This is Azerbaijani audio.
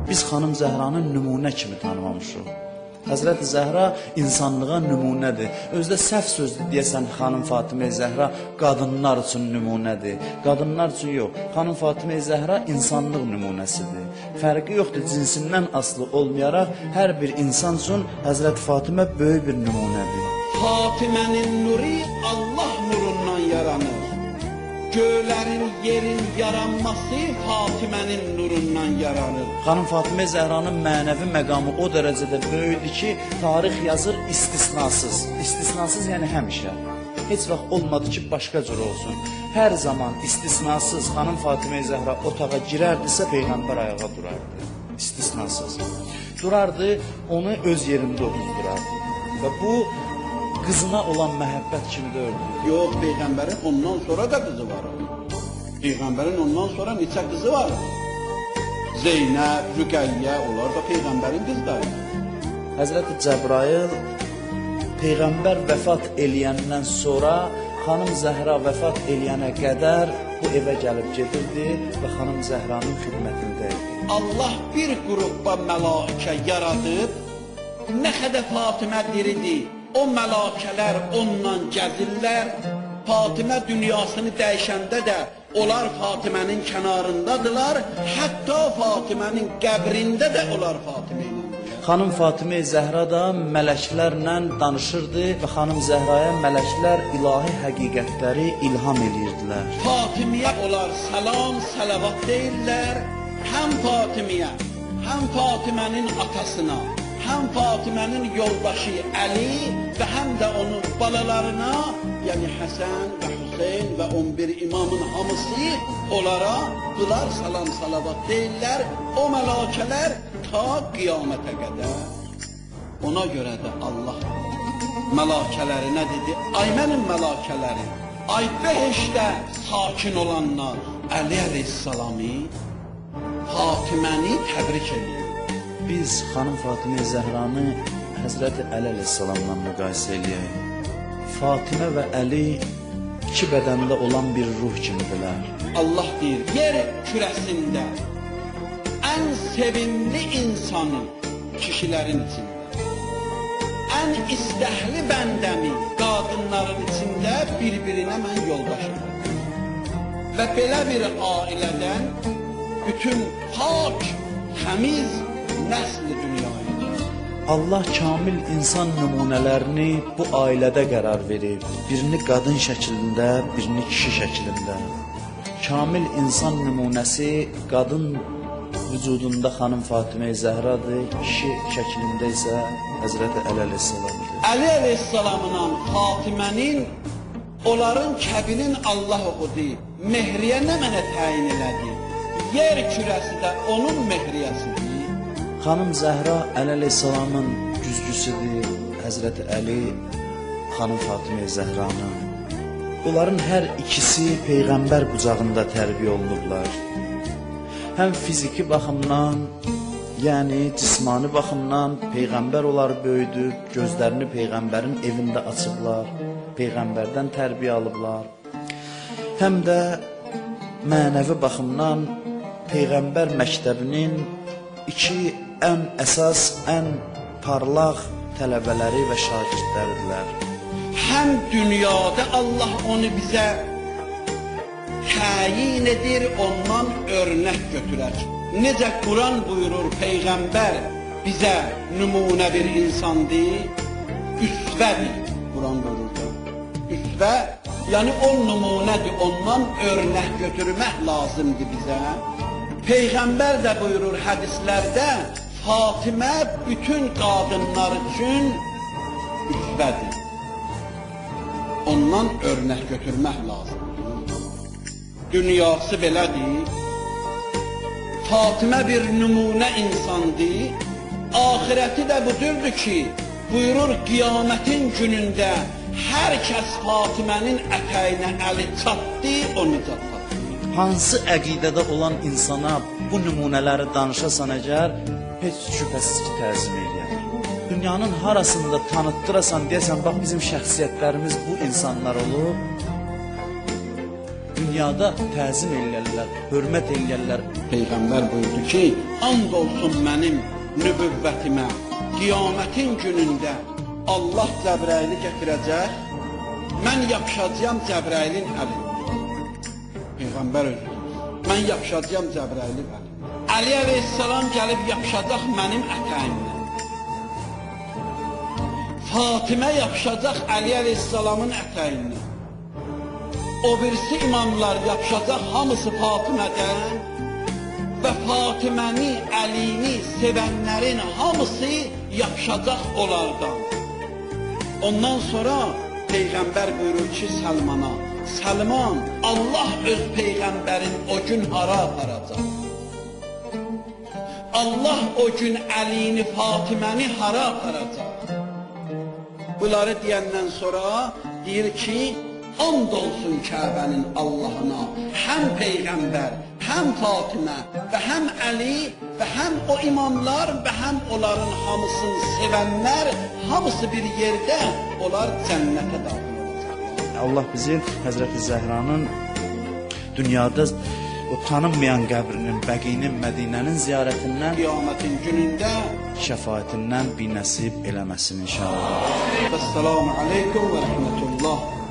Biz xanım Zəhranı nümunə kimi tanımamışıq. Həzrəti Zəhra insanlığa nümunədir. Özdə səhv sözdür deyəsən xanım Fatimə Zəhra qadınlar üçün nümunədir. Qadınlar üçün yox. Xanım Fatimə Zəhra insanlıq nümunəsidir. Fərqi yoxdur, cinsindən asılı olmayaraq hər bir insan üçün Həzrəti Fatimə böyük bir nümunədir. Fatimənin nuru Allah nurundan yaranır. Göylərin, yerin yaranması Fatimənin nurundan yaranır. Xanım Fatimə Zəhranın mənəvi məqamı o dərəcədə böyükdür ki, tarix yazır istisnasız. İstisnasız yəni həmişə. Heç vaxt olmadı ki, başqa cür olsun. Hər zaman istisnasız xanım Fatimə Zəhra otağa girərdisə, Peyğəmbər ayağa durardı. İstisnasız. Durardı, onu öz yerində otuzdurardı. Və bu, qızına olan məhəbbət kimi də öldü. Yox, Peyğəmbərin ondan sonra da qızı var. Peyğəmbərin ondan sonra neçə qızı var? Zeynəb, Rüqəyyə, onlar da Peyğəmbərin qızları. Həzrəti Cəbrail Peyğəmbər vəfat eləyəndən sonra xanım Zəhra vəfat eləyənə qədər bu evə gəlib gedirdi və xanım Zəhranın xidmətində idi. Allah bir qrupda mələkə yaradıb, nə qədər Fatimə diridir, o mələkələr onunla gəzirlər. Fatimə dünyasını dəyişəndə də onlar Fatimənin kənarındadılar. Hətta Fatimənin qəbrində də onlar Fatimə ilə. Xanım Fatimə Zəhra da mələklərlə danışırdı və xanım Zəhraya mələklər ilahi həqiqətləri ilham edirdilər. Fatiməyə onlar salam, salavat deyirlər. Həm Fatiməyə, həm Fatimənin atasına, həm Fatimənin yoldaşı Əli və həm də onun balalarına, yəni Həsən və Hüseyn və 11 imamın hamısı onlara qılar salam salavat deyirlər. O mələkələr ta qiyamətə qədər. Ona görə də Allah mələkələrinə dedi, ay mənim mələkələrim, ay behişdə sakin olanlar, Əli əleyhissalamı, Fatiməni təbrik edir. Biz xanım Fatimə Zəhranı Həzrəti Əli əleyhissalamla müqayisə eləyək. Fatimə və Əli iki bədəndə olan bir ruh kimidirlər. Allah deyir, yer kürəsində ən sevimli insanı kişilərin içində, ən istəhli bəndəmi qadınların içində bir-birinə mən yoldaşım. Və belə bir ailədən bütün pak, təmiz nəsli dünyaya gəlir. Allah kamil insan nümunələrini bu ailədə qərar verib. Birini qadın şəklində, birini kişi şəklində. Kamil insan nümunəsi qadın vücudunda xanım Fatimə Zəhradır, kişi şəklində isə Həzrəti Əli əleyhissalamdır. Əli əleyhissalamla Fatimənin, onların kəbinin Allah oxudu. Mehriyə nə mənə təyin elədi? Yer kürəsi də onun mehriyəsidir. Xanım Zəhra Əli əleyhissalamın güzgüsüdür, Həzrəti Əli xanım Fatimə Zəhranın. Bunların hər ikisi Peyğəmbər qucağında tərbiyə olunublar. Həm fiziki baxımdan, yəni cismani baxımdan Peyğəmbər onları böyüdüb, gözlərini Peyğəmbərin evində açıblar, Peyğəmbərdən tərbiyə alıblar. Həm də mənəvi baxımdan Peyğəmbər məktəbinin iki ən əsas, ən parlaq tələbələri və şagirdləridirlər. Həm dünyada Allah onu bizə təyin edir, ondan örnək götürək. Necə Quran buyurur, Peyğəmbər bizə nümunə bir insandır, üsvədir. Quran buyurur da, üsvə, yəni o nümunədir, ondan örnək götürmək lazımdır bizə. Peyğəmbər də buyurur hədislərdə, Fatimə bütün qadınlar üçün üsvədir. Ondan örnək götürmək lazımdır. Dünyası belədir. Fatimə bir nümunə insandır. Ahirəti də budurdur ki, buyurur qiyamətin günündə hər kəs Fatimənin ətəyinə əli çatdı, o nicat tapdı. Hansı əqidədə olan insana bu nümunələri danışasan əgər, heç şübhəsiz ki, təzim edir. Dünyanın harasında tanıtdırasan, deyəsən, bax bizim şəxsiyyətlərimiz bu insanlar olub. dünyada təzim eləyərlər, hörmət eləyərlər. Peyğəmbər buyurdu ki, and olsun mənim nübüvvətimə, qiyamətin günündə Allah Cəbrayili gətirəcək, mən yapışacağım Cəbrailin əlində. Peyğəmbər özü, mən yapışacağım Cəbrailin əlində. Əli əleyhissalam gəlib yapışacaq mənim ətəyimdən. Fatimə yapışacaq Əli əleyhissalamın ətəyindən. O birisi imamlar yapışacaq hamısı Fatimədən və Fatiməni, Əlini sevənlərin hamısı yapışacaq onlardan. Ondan sonra Peyğəmbər buyurur ki Səlmana, Səlman, Allah öz Peyğəmbərin o gün hara aparacaq? Allah o gün Əlini, Fatiməni hara aparacaq? Bunları deyəndən sonra deyir ki, and olsun Kəbənin Allahına, həm Peyğəmbər, həm Fatimə və həm Əli və həm o imamlar və həm onların hamısını sevənlər, hamısı bir yerdə, onlar cənnətə daxil olacaq. Allah bizi Həzrəti Zəhranın dünyada o tanınmayan qəbrinin, Bəqinin, Mədinənin ziyarətindən, Qiyamətin günündə şəfaətindən bir nəsib eləməsin inşallah. Əssalamu aleykum və rəhmətullah.